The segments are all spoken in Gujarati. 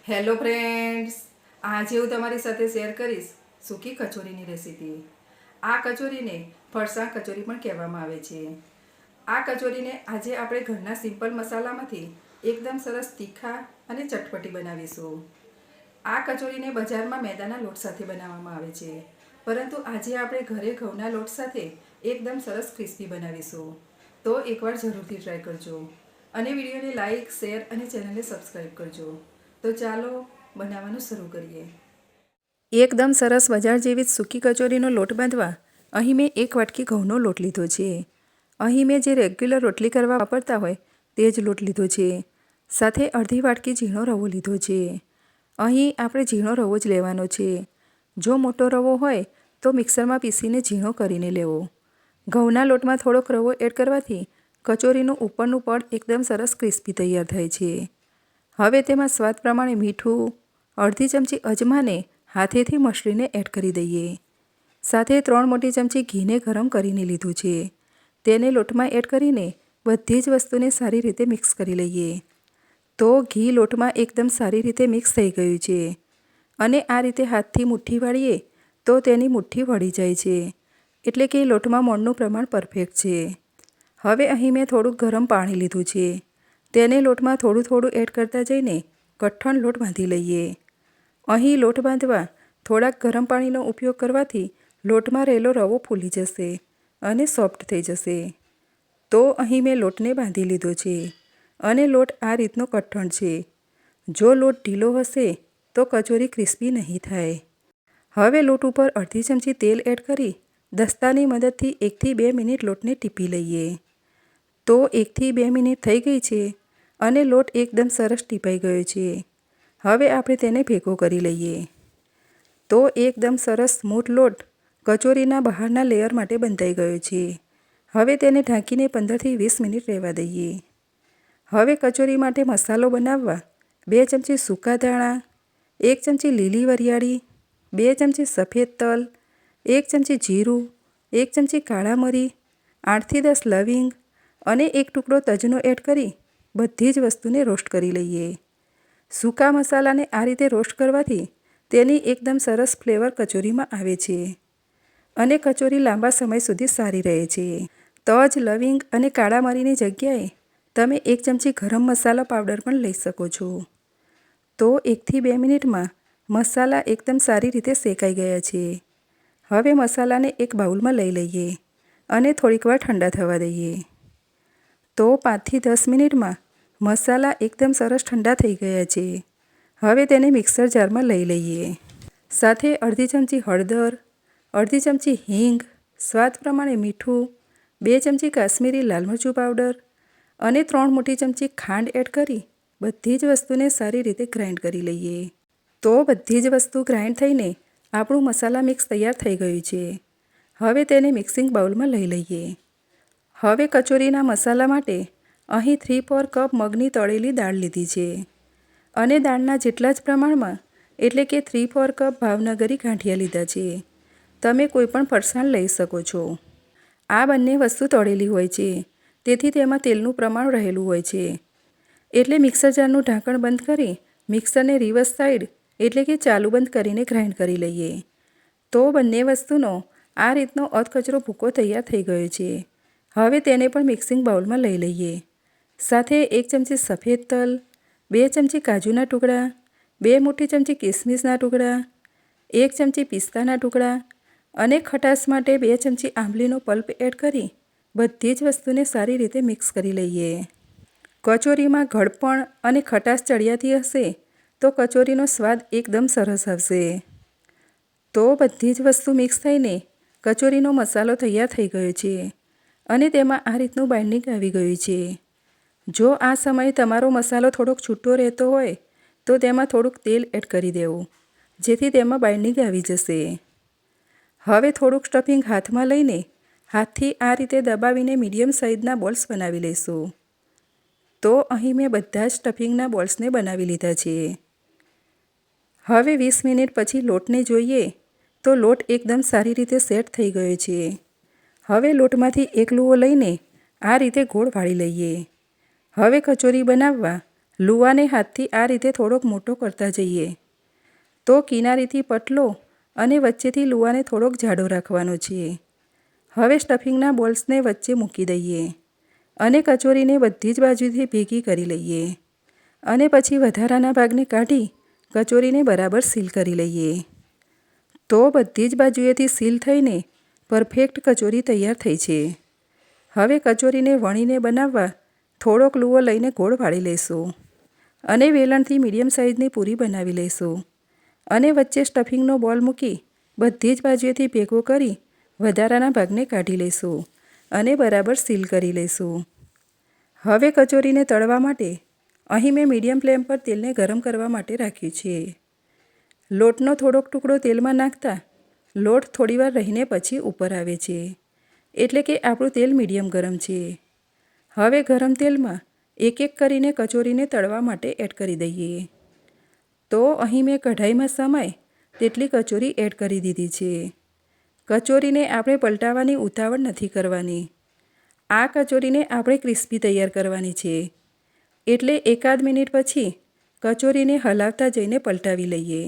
હેલો ફ્રેન્ડ્સ, આજે હું તમારી સાથે શેર કરીશ સૂકી કચોરીની રેસીપી. આ કચોરીને ફરસાણ કચોરી પણ કહેવામાં આવે છે. આ કચોરીને આજે આપણે ઘરના સિમ્પલ મસાલામાંથી એકદમ સરસ તીખા અને ચટપટી બનાવીશું. આ કચોરીને બજારમાં મેદાના લોટ સાથે બનાવવામાં આવે છે, પરંતુ આજે આપણે ઘરે ઘઉંના લોટ સાથે એકદમ સરસ ક્રિસ્પી બનાવીશું. તો એકવાર જરૂરથી ટ્રાય કરજો અને વિડીયોને લાઇક, શેર અને ચેનલને સબસ્ક્રાઈબ કરજો. તો ચાલો બનાવવાનું શરૂ કરીએ. એકદમ સરસ બજાર જેવી જ સૂકી કચોરીનો લોટ બાંધવા અહીં મેં 1 વાટકી ઘઉંનો લોટ લીધો છે. અહીં મેં જે રેગ્યુલર રોટલી કરવા વાપરતા હોય તે જ લોટ લીધો છે. સાથે અડધી વાટકી ઝીણો રવો લીધો છે. અહીં આપણે ઝીણો રવો જ લેવાનો છે. જો મોટો રવો હોય તો મિક્સરમાં પીસીને ઝીણો કરીને લેવો. ઘઉંના લોટમાં થોડોક રવો એડ કરવાથી કચોરીનું ઉપરનું પડ એકદમ સરસ ક્રિસ્પી તૈયાર થાય છે. હવે તેમાં સ્વાદ પ્રમાણે મીઠું, અડધી ચમચી અજમાને હાથેથી મસળીને એડ કરી દઈએ. સાથે 3 મોટી ચમચી ઘીને ગરમ કરીને લીધું છે. તેને લોટમાં એડ કરીને બધી જ વસ્તુને સારી રીતે મિક્સ કરી લઈએ. તો ઘી લોટમાં એકદમ સારી રીતે મિક્સ થઈ ગયું છે અને આ રીતે હાથથી મુઠ્ઠી વાળીએ તો તેની મુઠ્ઠી વળી જાય છે, એટલે કે લોટમાં મોણનું પ્રમાણ પરફેક્ટ છે. હવે અહીં મેં થોડુંક ગરમ પાણી લીધું છે. તેને લોટમાં થોડું થોડું એડ કરતા જઈને કઠણ લોટ બાંધી લઈએ. અહીં લોટ બાંધવા થોડાક ગરમ પાણીનો ઉપયોગ કરવાથી લોટમાં રહેલો રવો ફૂલી જશે અને સોફ્ટ થઈ જશે. તો અહીં મેં લોટને બાંધી લીધો છે અને લોટ આ રીતનો કઠણ છે. જો લોટ ઢીલો હશે તો કચોરી ક્રિસ્પી નહીં થાય. હવે લોટ ઉપર અડધી ચમચી તેલ એડ કરી દસ્તાની મદદથી 1 થી 2 મિનિટ લોટને ટીપી લઈએ. તો 1 થી 2 મિનિટ થઈ ગઈ છે અને લોટ એકદમ સરસ ટીપાઈ ગયો છે. હવે આપણે તેને ભેગો કરી લઈએ. તો એકદમ સરસ સ્મૂથ લોટ કચોરીના બહારના લેયર માટે બંધાઈ ગયો છે. હવે તેને ઢાંકીને 15 થી 20 મિનિટ રહેવા દઈએ. હવે કચોરી માટે મસાલો બનાવવા 2 ચમચી સૂકા ધાણા, 1 ચમચી લીલી વરિયાળી, 2 ચમચી સફેદ તલ, 1 ચમચી જીરું, 1 ચમચી કાળા મરી, 8 થી 10 લવિંગ અને 1 ટુકડો તજનો એડ કરી બધી જ વસ્તુને રોસ્ટ કરી લઈએ. સૂકા મસાલાને આ રીતે રોસ્ટ કરવાથી તેની એકદમ સરસ ફ્લેવર કચોરીમાં આવે છે અને કચોરી લાંબા સમય સુધી સારી રહે છે. તજ, લવિંગ અને કાળા મરીની જગ્યાએ તમે 1 ચમચી ગરમ મસાલા પાવડર પણ લઈ શકો છો. તો 1 થી 2 મિનિટમાં મસાલા એકદમ સારી રીતે શેકાઈ ગયા છે. હવે મસાલાને એક બાઉલમાં લઈ લઈએ અને થોડીક વાર ઠંડા થવા દઈએ. તો 5 થી 10 મિનિટમાં મસાલા એકદમ સરસ ઠંડા થઈ ગયા છે. હવે તેને મિક્સર જારમાં લઈ લઈએ. સાથે અડધી ચમચી હળદર, અડધી ચમચી હિંગ, સ્વાદ પ્રમાણે મીઠું, 2 ચમચી કાશ્મીરી લાલ મરચું પાવડર અને 3 મોટી ચમચી ખાંડ એડ કરી બધી જ વસ્તુને સારી રીતે ગ્રાઇન્ડ કરી લઈએ. તો બધી જ વસ્તુ ગ્રાઇન્ડ થઈને આપણું મસાલા મિક્સ તૈયાર થઈ ગયું છે. હવે તેને મિક્સિંગ બાઉલમાં લઈ લઈએ. હવે કચોરીના મસાલા માટે અહીં 3/4 કપ મગની તળેલી દાળ લીધી છે અને દાળના જેટલા જ પ્રમાણમાં એટલે કે 3/4 કપ ભાવનગરી ગાંઠિયા લીધા છે. તમે કોઈ પણ ફરસાણ લઈ શકો છો. આ બંને વસ્તુ તળેલી હોય છે, તેથી તેમાં તેલનું પ્રમાણ રહેલું હોય છે. એટલે મિક્સર જારનું ઢાંકણ બંધ કરી મિક્સરને રિવર્સ સાઈડ એટલે કે ચાલુ બંધ કરીને ગ્રાઇન્ડ કરી લઈએ. તો બંને વસ્તુનો આ રીતનો અધકચરો ભૂકો તૈયાર થઈ ગયો છે. હવે તેને પણ મિક્સિંગ બાઉલમાં લઈ લઈએ. સાથે 1 ચમચી સફેદ તલ, 2 ચમચી કાજુના ટુકડા, 2 મોટી ચમચી કિસમિસના ટુકડા, 1 ચમચી પિસ્તાના ટુકડા અને ખટાશ માટે 2 ચમચી આંબલીનો પલ્પ એડ કરી બધી જ વસ્તુને સારી રીતે મિક્સ કરી લઈએ. કચોરીમાં ગળપણ અને ખટાશ ચડિયાતી હશે તો કચોરીનો સ્વાદ એકદમ સરસ આવશે. તો બધી જ વસ્તુ મિક્સ થઈને કચોરીનો મસાલો તૈયાર થઈ ગયો છે અને તેમાં આ રીતનું બાઇન્ડિંગ આવી ગયું છે. જો આ સમયે તમારો મસાલો થોડોક છૂટો રહેતો હોય તો તેમાં થોડુંક તેલ એડ કરી દેવું, જેથી તેમાં બાઇન્ડિંગ આવી જશે. હવે થોડુંક સ્ટફિંગ હાથમાં લઈને હાથથી આ રીતે દબાવીને મીડિયમ સાઇઝના બોલ્સ બનાવી લઈશું. તો અહીં મેં બધા જ સ્ટફિંગના બોલ્સને બનાવી લીધા છે. હવે 20 મિનિટ પછી લોટને જોઈએ તો લોટ એકદમ સારી રીતે સેટ થઈ ગયો છે. હવે લોટમાંથી એક લુઓ લઈને આ રીતે ગોળ વાળી લઈએ. હવે કચોરી બનાવવા લુવાને હાથથી આ રીતે થોડોક મોટો કરતા જઈએ. તો કિનારીથી પતલો અને વચ્ચેથી લુવાને થોડોક જાડો રાખવાનો છે. હવે સ્ટફિંગના બોલ્સને વચ્ચે મૂકી દઈએ અને કચોરીને બધી જ બાજુથી ભેગી કરી લઈએ અને પછી વધારાના ભાગને કાઢી કચોરીને બરાબર સીલ કરી લઈએ. તો બધી જ બાજુએથી સીલ થઈને પરફેક્ટ કચોરી તૈયાર થઈ છે. હવે કચોરીને વણીને બનાવવા થોડોક લુવો લઈને ગોળ વાળી લઈશું અને વેલણથી મીડિયમ સાઇઝની પૂરી બનાવી લઈશું અને વચ્ચે સ્ટફિંગનો બોલ મૂકી બધી જ બાજુએથી ભેગો કરી વધારાના ભાગને કાઢી લઈશું અને બરાબર સીલ કરી લઈશું. હવે કચોરીને તળવા માટે અહીં મેં મીડિયમ ફ્લેમ પર તેલને ગરમ કરવા માટે રાખ્યું છે. લોટનો થોડોક ટુકડો તેલમાં નાખતા લોટ થોડીવાર રહીને પછી ઉપર આવે છે, એટલે કે આપણું તેલ મીડિયમ ગરમ છે. હવે ગરમ તેલમાં એક એક કરીને કચોરીને તળવા માટે એડ કરી દઈએ. તો અહીં મેં કઢાઈમાં સમાય તેટલી કચોરી એડ કરી દીધી છે. કચોરીને આપણે પલટાવવાની ઉતાવળ નથી કરવાની. આ કચોરીને આપણે ક્રિસ્પી તૈયાર કરવાની છે, એટલે એકાદ મિનિટ પછી કચોરીને હલાવતા જઈને પલટાવી લઈએ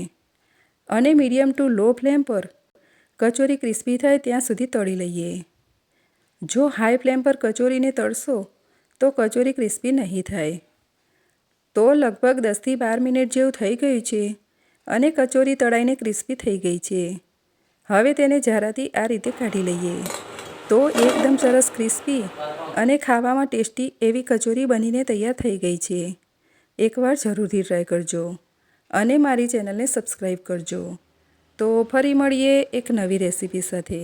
અને મીડિયમ ટુ લો ફ્લેમ પર કચોરી ક્રિસ્પી થાય ત્યાં સુધી તળી લઈએ. જો હાઈ ફ્લેમ પર કચોરીને તળશો તો કચોરી ક્રિસ્પી નહીં થાય. તો લગભગ 10થી 12 મિનિટ જેવું થઈ ગયું છે અને કચોરી તળાઈને ક્રિસ્પી થઈ ગઈ છે. હવે તેને ઝારાથી આ રીતે કાઢી લઈએ. તો એકદમ સરસ ક્રિસ્પી અને ખાવામાં ટેસ્ટી એવી કચોરી બનીને તૈયાર થઈ ગઈ છે. એકવાર જરૂરથી ટ્રાય કરજો અને મારી ચેનલને સબસ્ક્રાઈબ કરજો. તો ફરી મળીએ એક નવી રેસીપી સાથે.